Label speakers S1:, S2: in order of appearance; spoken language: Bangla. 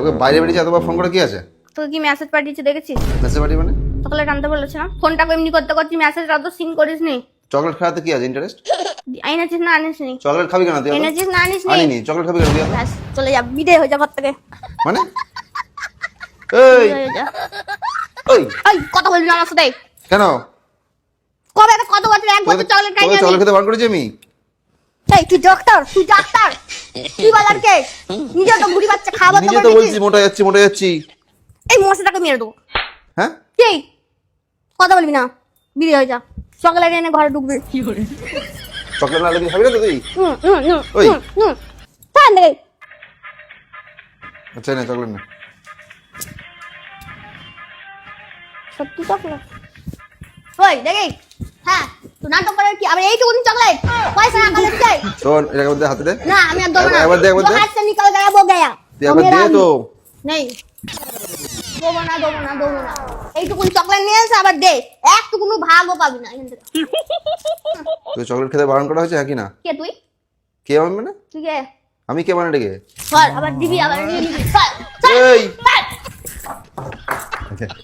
S1: ওকে বাইরে বেরিয়েছে এতবার ফোন করে কি আছে?
S2: তোকে কি মেসেজ পাঠিয়েছি দেখেছিস?
S1: মেসেজ পাঠিয়ে মানে?
S2: চকলেট আনতে বলেছে না, ফোনটা এমনি করতে করতে মেসেজ অত সিন করিস নি।
S1: চকলেট খাওয়াতে কি আছে ইন্টারেস্ট?
S2: এনেছিস না আনিস নি?
S1: চকলেট খাবি কেন তুই?
S2: এনেছিস না আনিস নি?
S1: আনিনি। চকলেট খাবি কেন তুই?
S2: ব্যাস, চলে যা, বিদায় হয়ে যা ঘর থেকে।
S1: মানে এই
S2: বিদায় হয়ে যা।
S1: ওই
S2: এই কথা বলবি না আমার সাথে।
S1: কেন?
S2: কবে একটা কত বছর এক বছর চকলেট খাইনি
S1: চকলেট
S2: আমি।
S1: খেতে বারণ করেছি আমি?
S2: এই তুই ডাক্তার, তুই ডাক্তার, তুই বলার কে? নিজে তো বুড়ি বাচ্চা খাবার তো
S1: নিজে তো বলছি মোটা যাচ্ছি।
S2: এই মশাটাকে মেরে দেবো।
S1: হ্যাঁ
S2: এই কথা বলবি না, বিদায় হয়ে যা। চকলেট এনে ঘরে ঢুকবি।
S1: চকলেট না লাগলে খাবি না তো তুই? ওই।
S2: থাম দেখে।
S1: আচ্ছা না চকলেট না।
S2: সত্যি চকলেট? ওই দেখি। হ্যাঁ তুই নাটক করার কি? আবার এইটুকুনি চকলেট পয়সা না কালে চাই।
S1: শোন এটাকে মধ্যে হাতে দে।
S2: না আমি আর দেবো না।
S1: একবার দে, একবার দে।
S2: হাত से निकल गया वो गया।
S1: তুই একবার দে তো।
S2: नहीं দেবো না। এইটুকুনি চকলেট নিয়ে এসে আবার দে। একটুকুনি ভাগও পাবি না এখান থেকে।
S1: তুই চকলেট খেতে বারণ করা হয়েছে কি না?
S2: কে তুই?
S1: কে আমি মানে?
S2: তুই কে?
S1: আমি কে মানে ডেকে?
S2: চল আবার দিবি, আবার নিয়ে নিবি। চল
S1: এই
S2: চল।